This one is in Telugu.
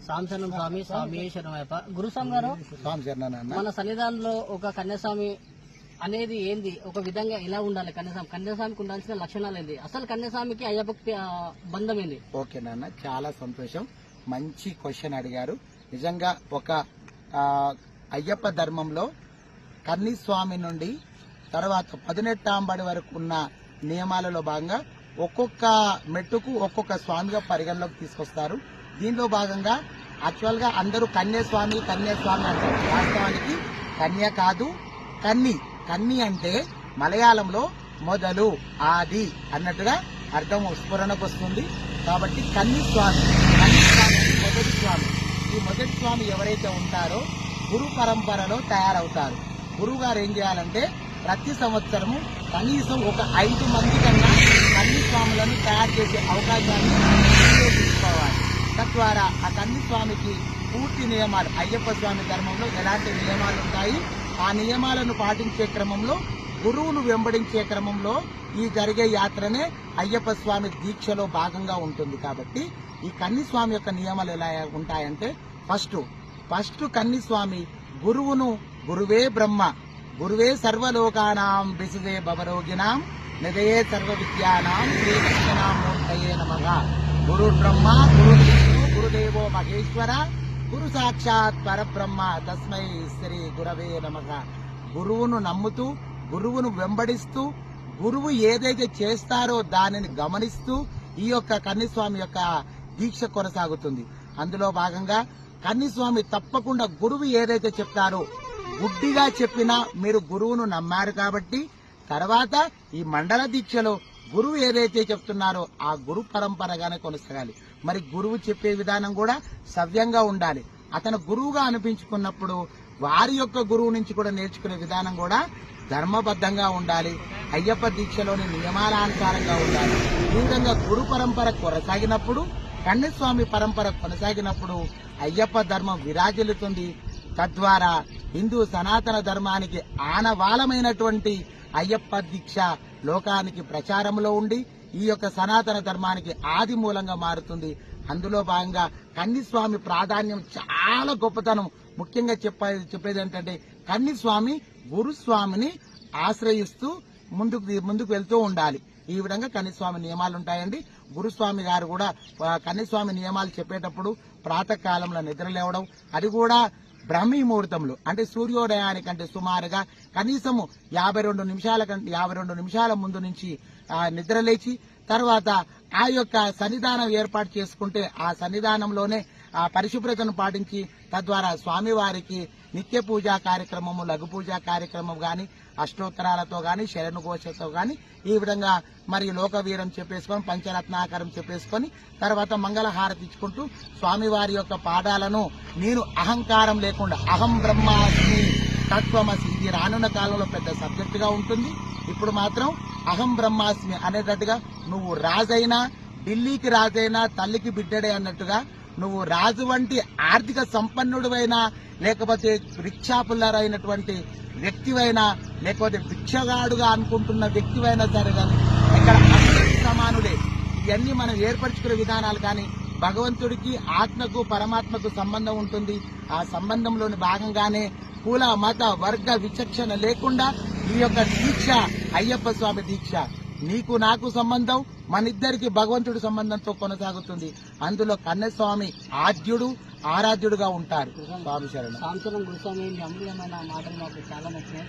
సాంశరణం స్వామి స్వామి శరణమయ్యప్ప. గురుస్వామి గారు, మన సన్నిధానంలో ఒక కన్యాస్వామి అనేది ఏంది, ఒక విధంగా ఎలా ఉండాలి, కన్యాస్వామికి ఉండాల్సిన లక్షణాలు ఏంది, అసలు కన్యాస్వామికి అయ్యప్పకి బంధం ఏంది? ఓకే నాన్న, చాలా సంతోషం, మంచి క్వశ్చన్ అడిగారు. నిజంగా ఒక అయ్యప్ప ధర్మంలో కన్నిస్వామి నుండి తర్వాత 18 వరకు ఉన్న నియమాలలో భాగంగా ఒక్కొక్క మెట్టుకు ఒక్కొక్క స్వామిగా పరిగణలోకి తీసుకొస్తారు. దీనిలో భాగంగా యాక్చువల్ గా అందరూ కన్యాస్వామి కన్యాస్వామి అంటారు. వాస్తవానికి కన్య కాదు, కన్ని. కన్ని అంటే మలయాళంలో మొదలు, ఆది అన్నట్టుగా అర్థం స్ఫురణకు వస్తుంది. కాబట్టి కన్నిస్వామి, కన్నిస్వామి మొదటి స్వామి. ఈ మొదటి స్వామి ఎవరైతే ఉంటారో గురు పరంపరలో తయారవుతారు. గురువు గారు ఏం చేయాలంటే ప్రతి సంవత్సరము కనీసం ఒక 5 మంది కన్నా కన్నిస్వాములను తయారు చేసే అవకాశాన్ని ఉపయోగించుకోవాలి. తద్వారా ఆ కన్నిస్వామికి పూర్తి నియమాలు, అయ్యప్ప స్వామి ధర్మంలో ఎలాంటి నియమాలు ఉంటాయి, ఆ నియమాలను పాటించే క్రమంలో, గురువును వెంబడించే క్రమంలో ఈ జరిగే యాత్రనే అయ్యప్ప స్వామి దీక్షలో భాగంగా ఉంటుంది. కాబట్టి ఈ కన్నిస్వామి యొక్క నియమాలు ఎలా ఉంటాయంటే ఫస్ట్ కన్నిస్వామి గురువే బ్రహ్మ, గురువే సర్వలోకానాం విసుదే భవరోగినాం నిదయే సర్వ విద్యానాం శ్రీకృష్ణనామూర్తయే నమః. గురు బ్రహ్మ గురు విష్ణు గురుదేవో మహేశ్వర గురు సాక్షాత్ పరబ్రహ్మ తస్మై శ్రీ గురవే నమః. గురువును నమ్ముతూ, గురువును వెంబడిస్తూ, గురువు ఏదైతే చేస్తారో దానిని గమనిస్తూ ఈ యొక్క కన్నిస్వామి యొక్క దీక్ష కొనసాగుతుంది. అందులో భాగంగా కన్నిస్వామి తప్పకుండా గురువు ఏదైతే చెప్తారో, గుడ్డిగా చెప్పినా మీరు గురువును నమ్మారు కాబట్టి తర్వాత ఈ మండల దీక్షలో గురువు ఏదైతే చెప్తున్నారో ఆ గురు పరంపరగానే కొనసాగాలి. మరి గురువు చెప్పే విధానం కూడా సవ్యంగా ఉండాలి. అతను గురువుగా అనిపించుకున్నప్పుడు వారి యొక్క గురువు నుంచి కూడా నేర్చుకునే విధానం కూడా ధర్మబద్ధంగా ఉండాలి. అయ్యప్ప దీక్షలోని నియమాలానుసారంగా ఉండాలి. ఈ విధంగా గురు పరంపర కొనసాగినప్పుడు, కన్యస్వామి పరంపర కొనసాగినప్పుడు అయ్యప్ప ధర్మం విరాజిల్లుతుంది. తద్వారా హిందూ సనాతన ధర్మానికి ఆనవాళమైనటువంటి అయ్యప్ప దీక్ష లోకానికి ప్రచారంలో ఉండి ఈ యొక్క సనాతన ధర్మానికి ఆది మూలంగా మారుతుంది. అందులో భాగంగా కన్నిస్వామి ప్రాధాన్యం చాలా గొప్పతనం. ముఖ్యంగా చెప్పేది ఏంటంటే కన్నిస్వామి గురుస్వామిని ఆశ్రయిస్తూ ముందుకు వెళ్తూ ఉండాలి. ఈ విధంగా కన్నిస్వామి నియమాలు ఉంటాయండి. గురుస్వామి గారు కూడా కన్నిస్వామి నియమాలు చెప్పేటప్పుడు ప్రాతకాలంలో నిద్రలేవడం, అది కూడా బ్రహ్మీ ముహూర్తంలో అంటే సూర్యోదయానికంటే సుమారుగా కనీసము 52 నిమిషాల ముందు నుంచి నిద్రలేచి తర్వాత ఆ యొక్క సన్నిధానం ఏర్పాటు చేసుకుంటే ఆ సన్నిధానంలోనే ఆ పరిశుభ్రతను పాటించి తద్వారా స్వామివారికి నిత్య పూజా కార్యక్రమము, లఘు పూజా కార్యక్రమం గాని, అష్టోత్తరాలతో గాని, శరణుఘోషతో గాని ఈ విధంగా మరి లోకవీరం చెప్పేసుకొని పంచరత్నాకరం చెప్పేసుకొని తర్వాత మంగళహారతి ఇచ్చుకుంటూ స్వామివారి యొక్క పాదాలను నేను అహంకారం లేకుండా అహం బ్రహ్మాస్మి తత్వమసి, ఇది రానున్న కాలంలో పెద్ద సబ్జెక్టుగా ఉంటుంది. ఇప్పుడు మాత్రం అహం బ్రహ్మాస్మి అనేటట్టుగా నువ్వు రాజైనా, ఢిల్లీకి రాజైనా, తల్లికి బిడ్డడే అన్నట్టుగా నువ్వు రాజు వంటి ఆర్థిక సంపన్నుడివైనా, లేకపోతే రిక్షా పుల్లర్ అయినటువంటి వ్యక్తివైనా, లేకపోతే భిక్షగాడుగా అనుకుంటున్న వ్యక్తివైనా సరే కానీ ఇక్కడ అందరూ సమానులే. ఇవన్నీ మనం ఏర్పరచుకునే విధానాలు. కానీ భగవంతుడికి ఆత్మకు పరమాత్మకు సంబంధం ఉంటుంది. ఆ సంబంధంలోని భాగంగానే కుల మత వర్గ విచక్షణ లేకుండా ఈ యొక్క దీక్ష అయ్యప్ప స్వామి దీక్ష నీకు నాకు సంబంధం, మనిద్దరికి భగవంతుడి సంబంధంతో కొనసాగుతుంది. అందులో కన్యస్వామి ఆద్యుడు ఆరాధ్యుడుగా ఉంటారు. స్వామి శరణం. సాంశరణం గురుస్వామి, మీ అమూల్యమైన మాటలు మాకు చాలా నచ్చినాయి.